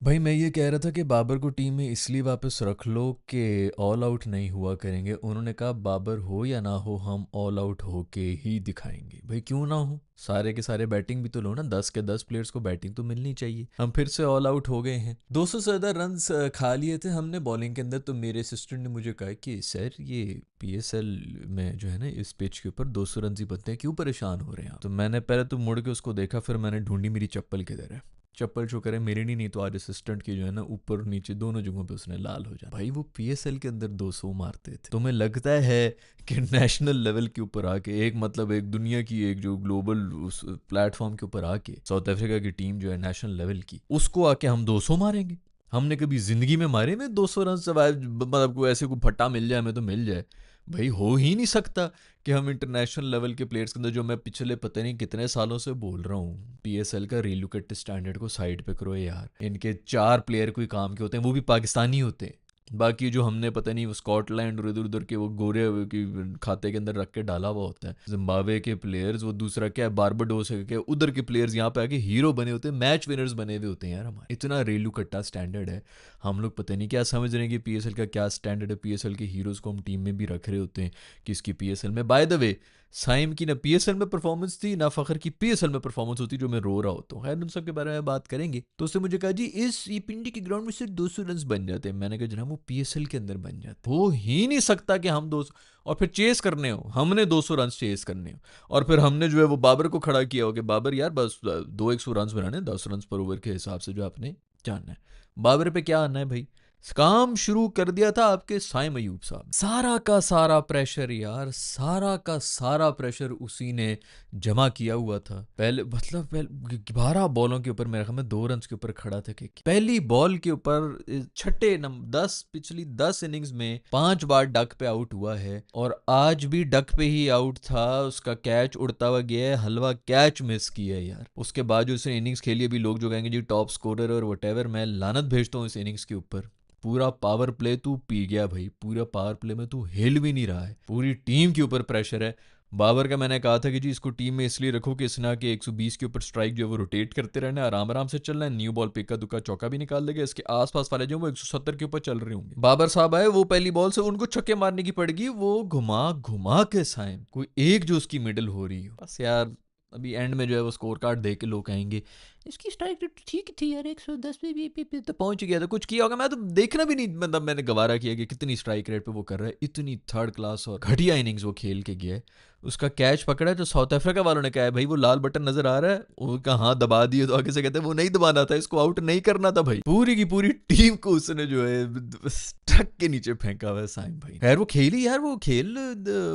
भाई मैं ये कह रहा था कि बाबर को टीम में इसलिए वापस रख लो कि ऑल आउट नहीं हुआ करेंगे। उन्होंने कहा बाबर हो या ना हो हम ऑल आउट होके ही दिखाएंगे। भाई क्यों ना हो, सारे के सारे बैटिंग भी तो लो ना, 10 के 10 प्लेयर्स को बैटिंग तो मिलनी चाहिए। हम फिर से ऑल आउट हो गए हैं, 200 से ज़्यादा रन खा लिए थे हमने बॉलिंग के अंदर। तो मेरे असिस्टेंट ने मुझे कहा कि सर ये पीएसएल में जो है ना इस पिच के ऊपर 200 रन ही बनते हैं, क्यों परेशान हो रहे हैं आप। तो मैंने पहले तो मुड़ के उसको देखा, फिर मैंने ढूंढी मेरी चप्पल किधर है। चप्पल जो करे मेरी नहीं तो आज असिस्टेंट की जो है ना ऊपर नीचे दोनों जगहों पे उसने लाल हो जाना। भाई वो पीएसएल के अंदर 200 मारते थे। तुम्हें लगता है कि नेशनल लेवल के ऊपर आके एक मतलब एक दुनिया की एक जो ग्लोबल उस प्लेटफॉर्म के ऊपर आके साउथ अफ्रीका की टीम जो है नेशनल लेवल की, उसको आके हम 200 मारेंगे? हमने कभी जिंदगी में मारे में 200 रन सर्वाइव, मतलब कोई ऐसे कोई फट्टा मिल जाए हमें तो मिल जाए। भाई हो ही नहीं सकता कि हम इंटरनेशनल लेवल के प्लेयर्स के अंदर, जो मैं पिछले पता नहीं कितने सालों से बोल रहा हूँ, पीएसएल का रीलुकेट स्टैंडर्ड को साइड पे करो यार। इनके 4 प्लेयर कोई काम के होते हैं, वो भी पाकिस्तानी होते हैं। बाकी जो हमने पता नहीं वो स्कॉटलैंड और इधर उधर के वो गोरे की खाते के अंदर रख के डाला हुआ होता है। जिम्बाब्वे के प्लेयर्स, वो दूसरा क्या है बारबाडोस है क्या, उधर के प्लेयर्स यहाँ पे आके हीरो बने होते हैं, मैच विनर्स बने हुए होते हैं यार। हमारे इतना रेलू कट्टा स्टैंडर्ड है। हम लोग पता नहीं क्या समझ रहे हैं कि पीएसएल का क्या स्टैंडर्ड है। पीएसएल के हीरोज़ को हम टीम में भी रख रहे होते हैं कि इसकी पीएसएल में, बाय द वे साइम की ना पीएसएल में परफॉर्मेंस थी ना फ़खर की पीएसएल में परफॉर्मेंस होती, जो मैं रो रहा होता हूँ। खैर उन सब के बारे में बात करेंगे। तो उसने मुझे कहा जी इस ये पिंडी के ग्राउंड में सिर्फ 200 रन बन जाते हैं। मैंने कहा जनाब वो पीएसएल के अंदर बन जाते हो ही नहीं सकता कि हम 200 और फिर चेस करने हो, हमने 200 रन चेस करने हो। और फिर हमने जो है वो बाबर को खड़ा किया हो कि बाबर यार बस 200 रन बनाने, 10 रन पर ओवर के हिसाब से जो आपने जानना है। बाबर पे क्या आना है भाई, काम शुरू कर दिया था आपके साइम अयूब साहब। सारा का सारा प्रेशर यार, सारा का सारा प्रेशर उसी ने जमा किया हुआ था। पहले मतलब 12 बॉलों के ऊपर मेरे ख्याल में 2 रन के ऊपर खड़ा था कि पहली बॉल के ऊपर छठे नंबर 10 पिछली 10 इनिंग्स में 5 बार डक पे आउट हुआ है, और आज भी डक पे ही आउट था। उसका कैच उड़ता हुआ गया है, हलवा कैच मिस किया है यार। उसके बाद जो उसने इनिंग्स खेली, अभी लोग जो कहेंगे जी टॉप स्कोरर और वटेवर, मैं लानत भेजता हूँ इस इनिंग्स के ऊपर। पूरा पावर प्ले तू पी गया भाई, पूरा पावर प्ले में तू हिल भी नहीं रहा है, पूरी टीम के ऊपर प्रेशर है। बाबर का मैंने कहा था कि जी इसको टीम में इसलिए रखो कि इसने आके 120 के ऊपर स्ट्राइक जो है वो रोटेट करते रहना है, आराम आराम से चलना है, न्यू बॉल पे इक्का दुक्का चौका भी निकाल देगा, इसके आसपास वाले जो वो 170 के ऊपर चल रहे होंगे। बाबर साहब आए, वो पहली बॉल से उनको छक्के मारने की पड़ेगी, वो घुमा घुमा के साइम कोई एक जो उसकी मिडल हो रही हो बस यार। अभी एंड में जो है वो स्कोर कार्ड देख के लोग कहेंगे इसकी स्ट्राइक रेट ठीक थी यार, 110 पे तो पहुंच गया था, कुछ किया होगा। मैं तो देखना भी नहीं, मतलब मैंने गवारा किया कि कितनी स्ट्राइक रेट पे वो कर रहा है। इतनी थर्ड क्लास और घटिया इनिंग्स वो खेल के गया है। उसका कैच पकड़ा है तो साउथ अफ्रीका वालों ने कहा है भाई वो लाल बटन नजर आ रहा है, उनका हाथ दबा दिए, तो आगे से कहते हैं वो नहीं दबाना था, इसको आउट नहीं करना था। भाई पूरी की पूरी टीम को उसने जो है ट्रक के नीचे फेंका हुआ है साइम भाई। खैर वो खेल ही यार, वो खेल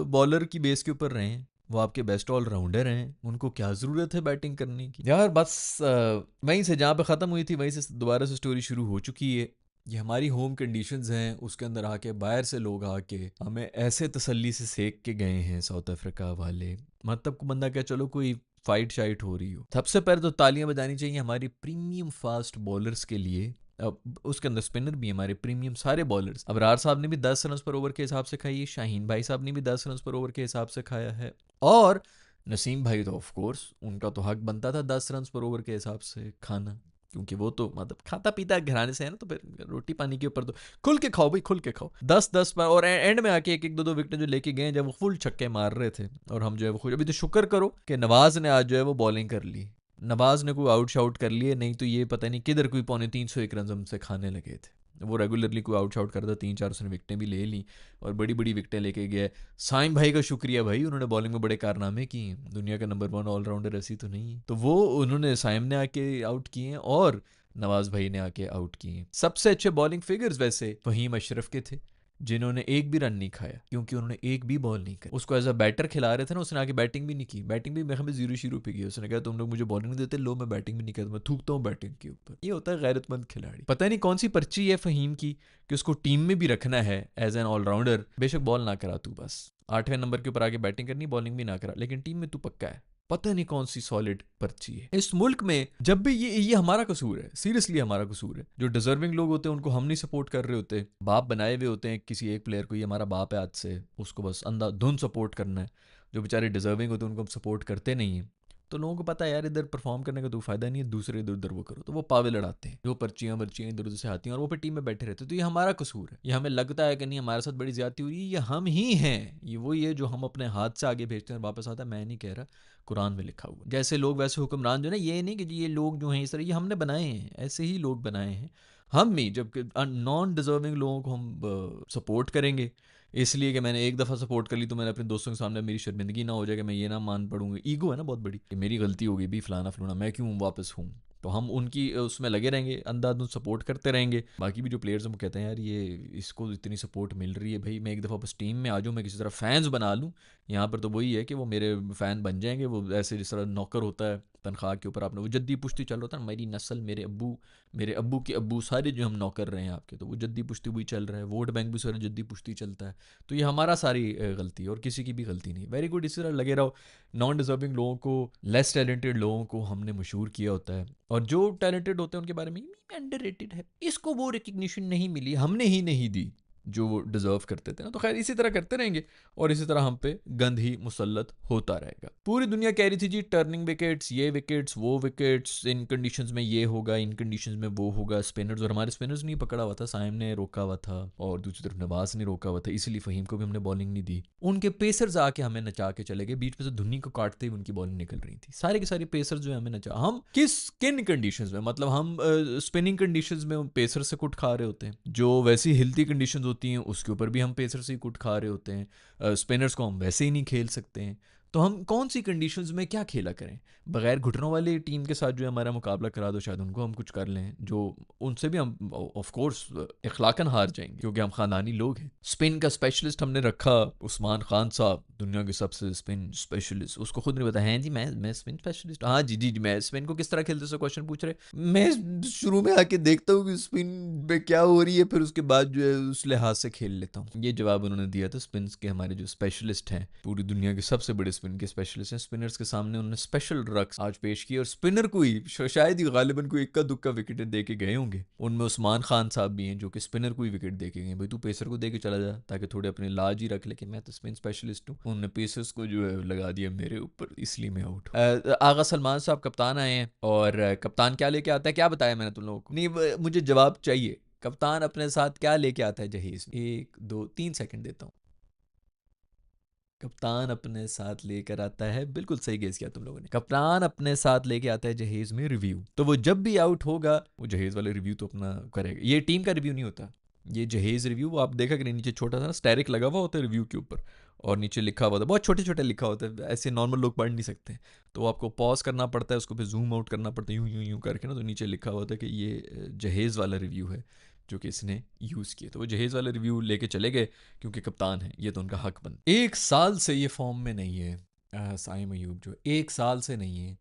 बॉलर की बेस के ऊपर रहे हैं, वो आपके बेस्ट ऑलराउंडर हैं, उनको क्या ज़रूरत है बैटिंग करने की यार। बस वहीं से जहाँ पे ख़त्म हुई थी वहीं से दोबारा से स्टोरी शुरू हो चुकी है। ये हमारी होम कंडीशंस हैं, उसके अंदर आके बाहर से लोग आके हमें ऐसे तसल्ली से सेक के गए हैं साउथ अफ्रीका वाले। मतलब को बंदा क्या, चलो कोई फाइट शाइट हो रही हो, सबसे पहले तो तालियां बजानी चाहिए हमारी प्रीमियम फास्ट बॉलर्स के लिए। अब उसके अंदर स्पिनर भी हमारे प्रीमियम सारे बॉलर्स। अबरार साहब ने भी 10 रन पर ओवर के हिसाब से खाई है, शाहीन भाई साहब ने भी 10 रन पर ओवर के हिसाब से खाया है, और नसीम भाई तो ऑफ कोर्स उनका तो हक बनता था 10 रन पर ओवर के हिसाब से खाना, क्योंकि वो तो मतलब खाता पीता घराने से है ना, तो फिर रोटी पानी के ऊपर तो खुल के खाओ भाई, खुल के खाओ। 10-10 पर, और एंड में आके एक एक दो दो विकेट जो लेके गए जब वो फुल छक्के मार रहे थे, और हम जो है वो खुश। अभी तो शुक्र करो कि नवाज ने आज जो है वो बॉलिंग कर ली, नवाज ने कोई आउट शाउट कर लिए, नहीं तो ये पता नहीं किधर कोई 301 रन हमसे खाने लगे थे। वो रेगुलरली कोई आउट शाउट करता, 3-4 उसने विकटें भी ले ली और बड़ी बड़ी विकटें लेके गया। साइम भाई का शुक्रिया भाई, उन्होंने बॉलिंग में बड़े कारनामे किए, दुनिया का नंबर 1 ऑलराउंडर ऐसी तो नहीं है, तो वो उन्होंने साइम ने आके आउट किए हैं और नवाज भाई ने आके आउट किए हैं। सबसे अच्छे बॉलिंग फिगर्स वैसे फहीम अशरफ के थे, जिन्होंने एक भी रन नहीं खाया, क्योंकि उन्होंने एक भी बॉल नहीं करी। उसको एज अ बैटर खिला रहे थे ना, उसने आके बैटिंग भी नहीं की, बैटिंग भी मैं 0-0 पे की। उसने कहा तुम लोग मुझे बॉलिंग नहीं देते, लो मैं बैटिंग भी नहीं करता, मैं थूकता हूँ बैटिंग के ऊपर। ये होता है गैरतमंद खिलाड़ी। पता नहीं कौन सी पर्ची है फहीम की कि उसको टीम में भी रखना है एज एन ऑलराउंडर। बेशक बॉल ना करा तू, बस 8वें नंबर के ऊपर आके बैटिंग करनी, बॉलिंग भी ना करा, लेकिन टीम में तू पक्का है। पता नहीं कौन सी सॉलिड पर्ची है इस मुल्क में। जब भी ये हमारा कसूर है, सीरियसली हमारा कसूर है। जो डिजर्विंग लोग होते हैं उनको हम नहीं सपोर्ट कर रहे होते, बाप बनाए हुए होते हैं किसी एक प्लेयर को, ये हमारा बाप है आज से, उसको बस अंधाधुंध सपोर्ट करना है। जो बेचारे डिजर्विंग होते हैं उनको हम सपोर्ट करते नहीं हैं। तो लोगों को पता है यार इधर परफॉर्म करने का तो फ़ायदा नहीं है, दूसरे इधर उधर वो करो, तो वो पावे लड़ाते हैं, जो पर्चियाँ वर्चियाँ इधर उधर से आती हैं और वो पे टीम में बैठे रहते हैं। तो ये हमारा कसूर है, ये हमें लगता है कि नहीं हमारे साथ बड़ी ज़्यादती हो रही है, ये हम ही हैं, ये वही है जो हम अपने हाथ से आगे भेजते हैं और वापस आता है। मैं नहीं कह रहा, कुरान में लिखा हुआ जैसे लोग वैसे हुक्मरान, जो ना, ये नहीं कि जी ये लोग जो हैं इस तरह, ये हमने बनाए हैं, ऐसे ही लोग बनाए हैं हम ही। जब नॉन डिजर्विंग लोगों को हम सपोर्ट करेंगे, इसलिए कि मैंने एक दफ़ा सपोर्ट कर ली तो मैंने अपने दोस्तों के सामने मेरी शर्मिंदगी ना हो जाए कि मैं ये ना मान पड़ूंगा। ईगो है ना बहुत बड़ी कि मेरी गलती हो गई भी, फलाना फलाना, मैं क्यों वापस हूँ। तो हम उनकी उसमें लगे रहेंगे, अंधाधुंध सपोर्ट करते रहेंगे। बाकी भी जो प्लेयर्स हैं वो कहते हैं यार ये इसको इतनी सपोर्ट मिल रही है, भाई मैं एक दफ़ा बस टीम में आ जाऊँ, मैं किसी तरह फैंस बना लूँ। यहाँ पर तो वही है कि वो मेरे फ़ैन बन जाएंगे, वो ऐसे जिस तरह नौकर होता है तनख्वाह के ऊपर, आपने वो जद्दी पुश्ती चल रहा था, मेरी नस्ल, मेरे अब्बू के अब्बू सारे जो हम नौकर रहे हैं आपके, तो वो जद्दी पुश्ती वही चल रहा है, वोट बैंक भी सारा जद्दी पुश्ती चलता है। तो ये हमारा सारी गलती है और किसी की भी गलती नहीं। वेरी गुड, इसी तरह लगे रहो। नॉन डिजर्विंग लोगों को, लेस टैलेंटेड लोगों को हमने मशहूर किया होता है, और जो टैलेंटेड होते हैं उनके बारे में अंडररेटेड है, इसको वो रिकग्निशन नहीं मिली, हमने ही नहीं दी जो वो डिजर्व करते थे ना। तो खैर इसी तरह करते रहेंगे और इसी तरह हम पे गंद ही मुसल्लत होता रहेगा। पूरी दुनिया कह रही थी जी टर्निंग विकेट्स, ये विकेट्स, वो विकेट्स, इन कंडीशंस में ये होगा, इन कंडीशंस में वो होगा। स्पिनर्स, और हमारे स्पिनर्स नहीं पकड़ा हुआ था, साइम ने रोका हुआ था और दूसरी तरफ नवाज ने रोका हुआ था, इसलिए फ़हीम को भी हमने बॉलिंग नहीं दी। उनके पेसर्स आके हमें नचा के चले गए, बीच में से धुनी को काटते ही उनकी बॉलिंग निकल रही थी। सारे के सारे पेसर्स जो है हमें नचा, हम किन कंडीशंस में, मतलब हम स्पिनिंग कंडीशंस में पेसर से कुट खा रहे होते हैं, जो वैसी हिलती कंडीशंस होती हैं उसके ऊपर भी हम पेसर से ही कुट खा रहे होते हैं। स्पिनर्स को हम वैसे ही नहीं खेल सकते हैं, तो हम कौन सी कंडीशंस में क्या खेला करें। बगैर घुटनों वाली टीम के साथ जो है हमारा मुकाबला करा दो, शायद उनको हम कुछ कर लें, जो उनसे भी हम ऑफ कोर्स इखलाकन हार जाएंगे क्योंकि हम ख़ानदानी लोग हैं। स्पिन का स्पेशलिस्ट हमने रखा उस्मान खान साहब, दुनिया के सबसे स्पिन स्पेशलिस्ट, उसको खुद नहीं पता है जी मैं स्पिन स्पेशलिस्ट, हाँ जी जी मैं स्पिन को किस तरह खेलते से क्वेश्चन पूछ रहे। मैं शुरू में आके देखता हूँ कि स्पिन पे क्या हो रही है, फिर उसके बाद जो है उस लिहाज से खेल लेता हूँ। ये जवाब उन्होंने दिया था स्पिन के हमारे जो स्पेशलिस्ट हैं, पूरी दुनिया के सबसे बड़े स्पिन के स्पेशलिस्ट हैं। स्पिनर्स के सामने उन्होंने स्पेशल रक्स आज पेश किए और स्पिनर को ही शायद ही गालिबन को इक्का दुक्का विकेट दे के गए होंगे। उनमें उस्मान खान साहब भी हैं जो कि स्पिनर को ही विकेट दे के गए, भाई तू पेसर को दे के चला जा ताकि थोड़े अपने लाज ही रख ले कि मैं तो स्पिन स्पेशलिस्ट हूँ। उन्होंने पेसर्स को जो है लगा दिया मेरे ऊपर, इसलिए मैं आउट। आगा सलमान साहब कप्तान आए हैं और कप्तान क्या लेके आता है, क्या बताया मैंने तुम लोगों को, नहीं मुझे जवाब चाहिए। कप्तान अपने साथ क्या लेके आता है जहेज में? 1 2 3 सेकंड देता हूँ। कप्तान अपने साथ लेकर आता है, बिल्कुल सही गेस किया तुम लोगों ने, कप्तान अपने साथ लेके आता है जहेज में रिव्यू। तो वो जब भी आउट होगा वो जहेज वाले रिव्यू तो अपना करेगा। ये टीम का रिव्यू नहीं होता, ये जहेज रिव्यू, वो आप देखा कि नीचे छोटा सा स्टैरिक लगा हुआ होता है रिव्यू के ऊपर, और नीचे लिखा हुआ था, बहुत छोटे छोटे लिखा होता है, ऐसे नॉर्मल लोग पढ़ नहीं सकते, तो आपको पॉज करना पड़ता है, उसको फिर जूम आउट करना पड़ता है, यूं यूं यूं करके ना, तो नीचे लिखा हुआ था कि ये जहेज वाला रिव्यू है जो कि इसने यूज़ किए। तो वो जहेज वाला रिव्यू लेके चले गए क्योंकि कप्तान है, ये तो उनका हक बन। 1 साल से ये फॉर्म में नहीं है साइम अयूब, जो 1 साल से नहीं है,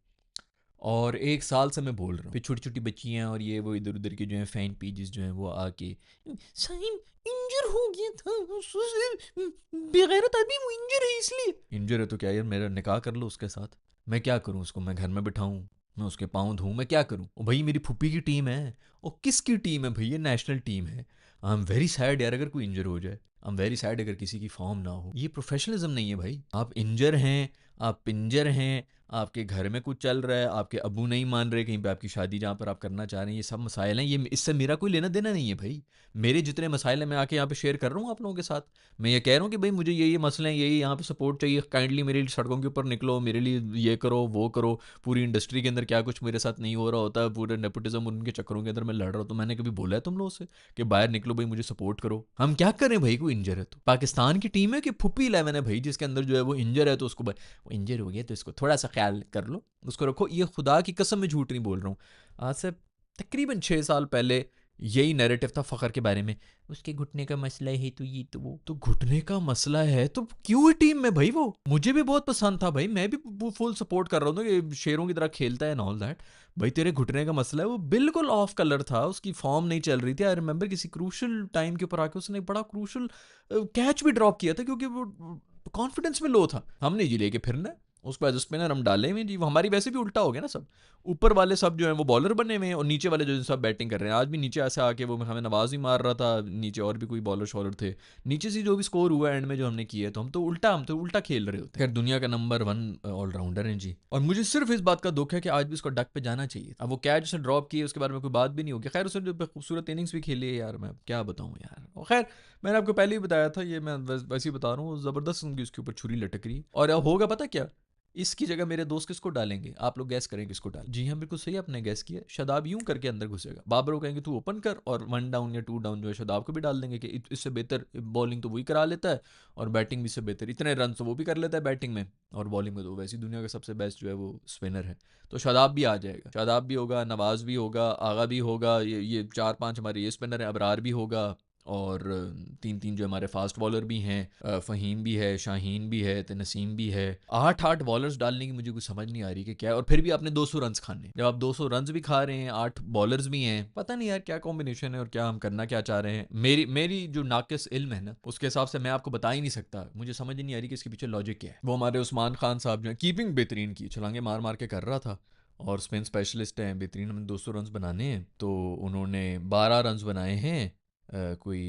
और 1 साल से मैं बोल रहा हूँ। फिर छोटी छोटी बच्चियाँ और ये वो इधर उधर के जो है फैन पेजेस जो हैं वो आके साइम इंजर हो गया था, बेगैरत आदमी वो इंजर है, इसलिए इंजर है तो क्या यार मेरा निकाह कर लो उसके साथ, मैं क्या करूँ उसको, मैं घर में बिठाऊँ, मैं उसके पाँव धोऊँ, मैं क्या करूँ? ओ भाई मेरी फुप्पी की टीम है, और किसकी टीम है भाई, ये नेशनल टीम है। आई एम वेरी सैड यार अगर कोई इंजर हो जाए, आई एम वेरी सैड अगर किसी की फॉर्म ना हो, ये प्रोफेशनलिज्म नहीं है भाई। आप इंजर हैं, आप पिंजर हैं, आपके घर में कुछ चल रहा है, आपके अबू नहीं मान रहे कहीं पे आपकी शादी जहाँ पर आप करना चाह रहे हैं, ये सब मसाइल हैं, ये इससे मेरा कोई लेना देना नहीं है भाई। मेरे जितने मसाइल हैं मैं आके यहाँ पे शेयर कर रहा हूँ आप लोगों के साथ। मैं ये कह रहा हूँ कि भाई मुझे ये मसले हैं, यही यहाँ पे सपोर्ट चाहिए, काइंडली मेरी सड़कों के ऊपर निकलो, मेरे लिए ये करो वो करो। पूरी इंडस्ट्री के अंदर क्या कुछ मेरे साथ नहीं हो रहा होता है, पूरे नेपोटिज्म उनके चक्करों के अंदर मैं लड़ रहा हूँ, तो मैंने कभी बोला है तुम लोगों से कि बाहर निकलो भाई मुझे सपोर्ट करो? हम क्या करें भाई, कोई इंजर है तो पाकिस्तान की टीम है कि फुप्पी 11 है भाई जिसके अंदर जो है वो इंजर है, तो उसको वो इंजर हो गया तो इसको थोड़ा सा ख्याल कर लो, उसको रखो। ये खुदा की कसम में झूठ नहीं बोल रहा हूँ, आज से तकरीबन 6 साल पहले यही नैरेटिव था फ़खर के बारे में, उसके घुटने का मसला है तो ये तो वो, तो घुटने का मसला है तो क्यों है टीम में भाई? वो मुझे भी बहुत पसंद था भाई, मैं भी फुल सपोर्ट कर रहा हूँ कि शेरों की तरह खेलता है एंड ऑल दैट। भाई तेरे घुटने का मसला है, वो बिल्कुल ऑफ कलर था, उसकी फॉर्म नहीं चल रही थी। आई रिमेंबर किसी क्रूशल टाइम के ऊपर आके उसने बड़ा क्रूशल कैच भी ड्रॉप किया था क्योंकि वो कॉन्फिडेंस में लो था। हमने जी लेके फिरना उसके बाद स्पिनर हम डाले हुए जी, वो हमारी वैसे भी उल्टा हो गया ना सब, ऊपर वाले सब जो है वो बॉलर बने हुए हैं और नीचे वाले जो सब बैटिंग कर रहे हैं। आज भी नीचे ऐसे आके वो हमें नवाज भी मार रहा था, नीचे और भी कोई बॉलर शॉलर थे, नीचे से जो भी स्कोर हुआ एंड में जो हमने किया, तो हम तो उल्टा खेल रहे होते हैं। खैर दुनिया का नंबर 1 ऑलराउंडर हैं जी, और मुझे सिर्फ इस बात का दुख है कि आज भी उसको डक पे जाना चाहिए। अब वो कैच उसने ड्रॉप किए उसके बारे में कोई बात भी नहीं होगी। खैर उसने जो खूबसूरत इनिंग्स भी खेली है यार, मैं क्या बताऊँ यार। और खैर मैंने आपको पहले ही बताया था, ये मैं वैसे ही बता रहा हूँ, ज़बरदस्त उनकी उसके ऊपर छुरी लटक रही। और अब होगा पता क्या, इसकी जगह मेरे दोस्त किसको डालेंगे, आप लोग गैस करें किसको डालें। जी हाँ बिल्कुल सही आपने गैस किया, शादाब यूं करके अंदर घुसेगा, बाबर को कहेंगे तू ओपन कर, और 1 डाउन या 2 डाउन जो है शादाब को भी डाल देंगे कि इससे बेहतर बॉलिंग तो वही करा लेता है और बैटिंग भी इससे बेहतर, इतने रन तो वो भी कर लेता है बैटिंग में, और बॉलिंग में तो वैसी दुनिया का सबसे बेस्ट जो है वो स्पिनर है। तो शादाब भी आ जाएगा, शादाब भी होगा, नवाज भी होगा, आगा भी होगा, ये 4-5 हमारे ये स्पिनर है, अबरार भी होगा, और 3-3 जो हमारे फास्ट बॉलर भी हैं, फ़हीम भी है, शाहीन भी है, तो नसीम भी है। 8-8 बॉलर्स डालने की मुझे कुछ समझ नहीं आ रही कि क्या है, और फिर भी आपने 200 रन्स खाने। जब आप 200 रन्स भी खा रहे हैं, 8 बॉलर्स भी हैं, पता नहीं यार क्या कॉम्बिनेशन है और क्या हम करना क्या चाह रहे हैं। मेरी जो नाकिस इल्म है ना, उसके हिसाब से मैं आपको बता ही नहीं सकता, मुझे समझ ही नहीं आ रही कि इसके पीछे लॉजिक क्या है। वो हमारे उस्मान खान साहब जो है, कीपिंग बेहतरीन की, छलांगे मार मार के कर रहा था, और स्पिन स्पेशलिस्ट हैं, बेहतरीन, हमें 200 रन्स बनाने हैं, तो उन्होंने 12 रन्स बनाए हैं। कोई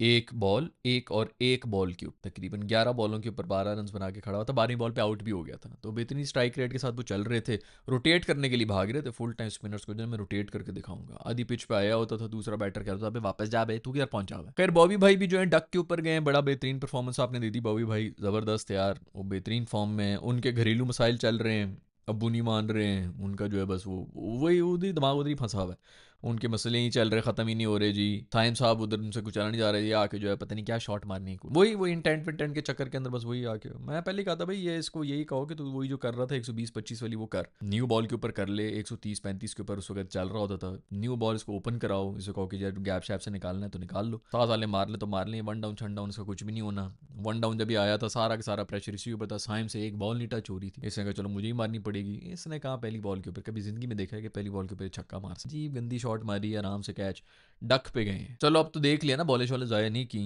एक बॉल के ऊपर तकरीबन 11 बॉलों के ऊपर 12 रन बना के खड़ा हुआ था, 12वीं बॉल पे आउट भी हो गया था। तो बेहतरीन स्ट्राइक रेट के साथ वो चल रहे थे, रोटेट करने के लिए भाग रहे थे फुल टाइम स्पिनर्स को, जो मैं रोटेट करके दिखाऊंगा। आधी पिच पे आया होता था, दूसरा बैटर कह रहा था वापस जा बे, तू यार पहुंचा हुआ है। खैर बॉबी भाई भी जो है डक के ऊपर गए, बड़ा बेहतरीन परफॉर्मेंस आपने दे दी बॉबी भाई, जबरदस्त यार, वो बेहतरीन फॉर्म में। उनके घरेलू मसाइल चल रहे हैं, अब्बू नहीं मान रहे हैं, उनका जो है बस वो वही उधर दिमाग उधर ही फंसा हुआ है, उनके मसले ही चल रहे, ख़त्म ही नहीं हो रहे जी। साइम साहब उधर उनसे कुछ चला नहीं जा रहा है, ये आके जो है पता नहीं क्या शॉट मारने को, वही इंटेंट विंटेंट के चक्कर के अंदर बस वही आके, मैं पहले कहा था भाई ये इसको यही कहो कि तू वही जो कर रहा था 120-25 वाली वो कर, न्यू बॉल के ऊपर कर ले, 130-35 के ऊपर उस वक्त चल रहा होता था, न्यू बॉल इसको ओपन कराओ, इसे कहो कि यार गैप शैप से निकालना है तो निकाल लो, 7 साले मार ले तो मार ले, 1 डाउन 6 डाउन इसका कुछ भी नहीं होना। 1 डाउन जब भी आया था सारा का सारा प्रेशर इसी के ऊपर था, साइम से एक बॉल नहीं टच हो रही थी, इसने कहा चलो मुझे ही मारनी पड़ेगी। इसने कहा पहली बॉल के ऊपर, कभी जिंदगी में देखा है कि पहली बॉल के ऊपर छक्का मार सकता, जी गंदी शॉट मारी आराम से कैच, डक पे गए हैं। चलो अब तो देख लिया ना, बॉलिश वाले ज़ाया नहीं की,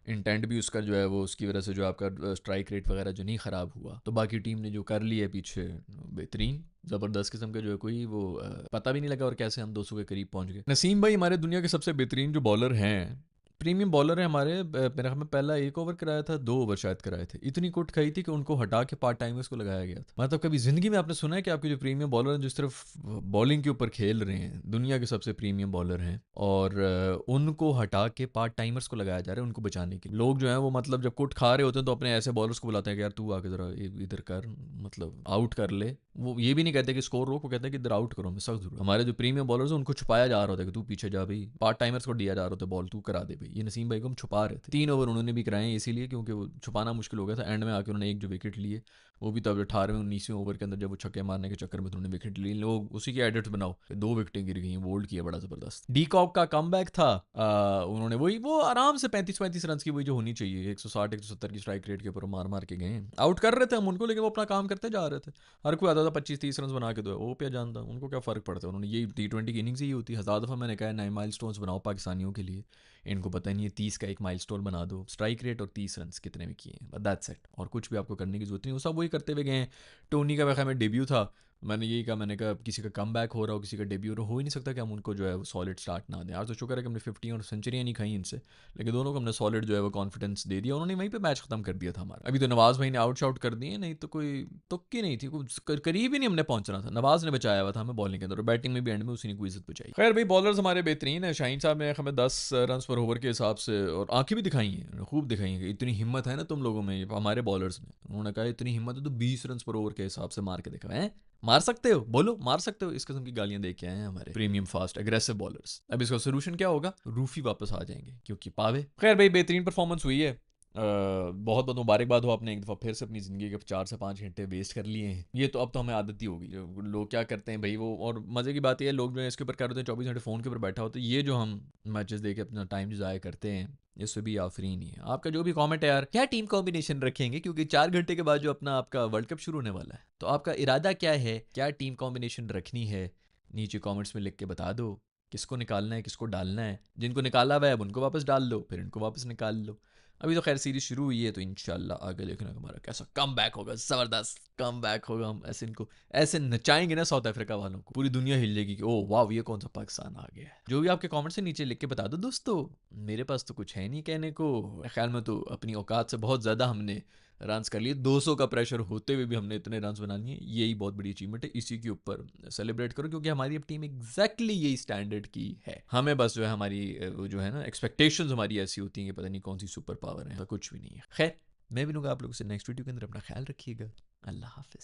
इंटेंट भी उसका जो है वो उसकी वजह से जो आपका स्ट्राइक रेट वगैरह जो नहीं ख़राब हुआ, तो बाकी टीम ने जो कर लिया है पीछे बेहतरीन ज़बरदस्त किस्म का जो है, कोई वो पता भी नहीं लगा और कैसे हम 200 के करीब पहुंच गए। नसीम भाई हमारे दुनिया के सबसे बेहतरीन जो बॉलर हैं, प्रीमियम बॉलर है हमारे, मेरे ख्याल में पहला 1 ओवर कराया था, 2 ओवर शायद कराए थे, इतनी कुट खाई थी कि उनको हटा के पार्ट टाइमर्स को लगाया गया था। मतलब कभी जिंदगी में आपने सुना है कि आपके जो प्रीमियम बॉलर हैं जो सिर्फ बॉलिंग के ऊपर खेल रहे हैं, दुनिया के सबसे प्रीमियम बॉलर हैं, और उनको हटा के पार्ट टाइमर्स को लगाया जा रहा है उनको बचाने के लिए। लोग जो है वो मतलब जब कुट खा रहे होते हैं तो अपने ऐसे बॉलर्स को बुलाते हैं कि यार तू आके जरा इधर कर, मतलब आउट कर ले। वो ये भी नहीं कहते कि स्कोर रोक, वो कहते हैं कि इधर आउट करो, मैं सख्त जरूर। हमारे जो प्रीमियम बॉलर्स हैं उनको छुपाया जा रहा होता है कि तू पीछे जा भाई, पार्ट टाइमर्स को दिया जा रहा था बॉल, तू करा दे भाई। ये नसीम भाई को हम छुपा रहे थे, 3 ओवर उन्होंने भी कराए इसीलिए क्योंकि वो छुपाना मुश्किल हो गया था। एंड में आके उन्होंने एक जो विकेट लिए, वो भी तब 18वें-19वें ओवर के अंदर जब वो छक्के मारने के चक्कर में उन्होंने विकेट ली, लोग उसी के एडिट्स बनाओ, 2 विकेटें गिर गई, बोल्ड किया बड़ा जबरदस्त। डी कॉक का कमबैक था, उन्होंने वही वो आराम से 35-35 रन की वही जो होनी चाहिए, 160-170 की स्ट्राइक रेट के ऊपर मार मार के गए, आउट कर रहे थे हम उनको, लेकिन वो अपना काम करते जा रहे थे। हर कोई आता था 25-30 रन बना के दो, वो पे जानता, उनको क्या फ़र्क पड़ता है। उन्होंने यही T20 की इनिंग्स ही होती है, हज़ार दफ़ा मैंने कहा है नए माइलस्टोन्स बनाओ पाकिस्तानियों के लिए, इनको पता नहीं है 30 का एक माइलस्टोन बना दो, स्ट्राइक रेट और 30 रन कितने में किए हैं, बट दैट्स इट, और कुछ भी आपको करने की जरूरत नहीं, वो सब वही करते हुए गए हैं। टोनी का वैसा में डेब्यू था, मैंने यही कहा, मैंने कहा किसी का कम बैक हो रहा हो, किसी का डेब्यू हो ही नहीं सकता कि हम उनको जो है वो सॉलिड स्टार्ट ना दें। आज तो शुक्र है कि हमने 50 और सेंचुरियाँ नहीं खाई इनसे, लेकिन दोनों को हमने सॉलिड जो है वो कॉन्फिडेंस दे दिया, उन्होंने वहीं पे मैच खत्म कर दिया था हमारा। अभी तो नवाज भाई ने आउट शाउट कर दिए, नहीं तो कोई तुक्की नहीं थी, कोई करीब ही नहीं हमने पहुंचना था। नवाज ने बचाया हुआ था हमें बॉलिंग के अंदर, और बैटिंग में भी एंड में उसी ने कोई इज्जत बचाई। खैर भाई बॉलर्स हमारे बेहतरीन है, शाहीन साहब ने हमें 10 रन पर ओवर के हिसाब से, और आंखें भी दिखाई हैं, खूब दिखाई हैं, इतनी हिम्मत है ना तुम लोगों में, हमारे बॉलर्स ने, उन्होंने कहा इतनी हिम्मत है तो 20 रन पर ओवर के हिसाब से मार के देखा है, मार सकते हो, बोलो मार सकते हो, इस किस्म की गालियां दे के आए हैं हमारे प्रीमियम फास्ट एग्रेसिव बॉलर्स। अब इसका सोल्यूशन क्या होगा, रूफी वापस आ जाएंगे क्योंकि पावे। खैर भाई बेहतरीन परफॉर्मेंस हुई है, बहुत बहुत मुबारकबाद हो, आपने एक दफ़ा फिर से अपनी ज़िंदगी के 4 से 5 घंटे वेस्ट कर लिए हैं। ये तो अब तो हमें आदत ही होगी, जो लोग क्या करते हैं भाई वो, और मज़े की बात यह है लोग जो है इसके ऊपर कर रहे होते हैं 24 घंटे फ़ोन के ऊपर बैठा होता है, ये जो हम मैचेस देके अपना टाइम जो ज़ाया करते हैं, इससे भी आफरीन ही है। आपका जो भी कमेंट है यार, क्या टीम कॉम्बिनेशन रखेंगे, क्योंकि 4 घंटे के बाद जो अपना आपका वर्ल्ड कप शुरू होने वाला है, तो आपका इरादा क्या है, क्या टीम कॉम्बिनेशन रखनी है, नीचे कमेंट्स में लिख के बता दो। किसको निकालना है, किसको डालना है, जिनको निकाला हुआ है अब उनको वापस डाल लो, फिर इनको वापस निकाल लो। अभी तो खैर सीरीज शुरू हुई है, तो इंशाल्लाह आगे देखना कि हमारा कैसा कम बैक होगा, ज़बरदस्त कम बैक होगा। हम ऐसे इनको ऐसे नचाएंगे ना साउथ अफ्रीका वालों को, पूरी दुनिया हिल जाएगी कि ओह वाह ये कौन सा पाकिस्तान आ गया है। जो भी आपके कमेंट से नीचे लिख के बता दो दोस्तों, मेरे पास तो कुछ है नहीं कहने को। ख्याल में तो अपनी औकात से बहुत ज़्यादा हमने रन्स कर लिए, 200 का प्रेशर होते हुए भी हमने इतने रन्स बना लिए, यही बहुत बड़ी अचीवमेंट है। इसी के ऊपर सेलिब्रेट करो, क्योंकि हमारी अब टीम एग्जैक्टली यही स्टैंडर्ड की है। हमें बस जो है हमारी वो जो है ना एक्सपेक्टेशंस हमारी ऐसी होती हैं कि पता नहीं कौन सी सुपर पावर है, तो कुछ भी नहीं है। खैर मैं भी लूँगा आप लोगों से नेक्स्ट वीडियो के अंदर। अपना ख्याल रखिएगा। अल्लाह हाफिज़।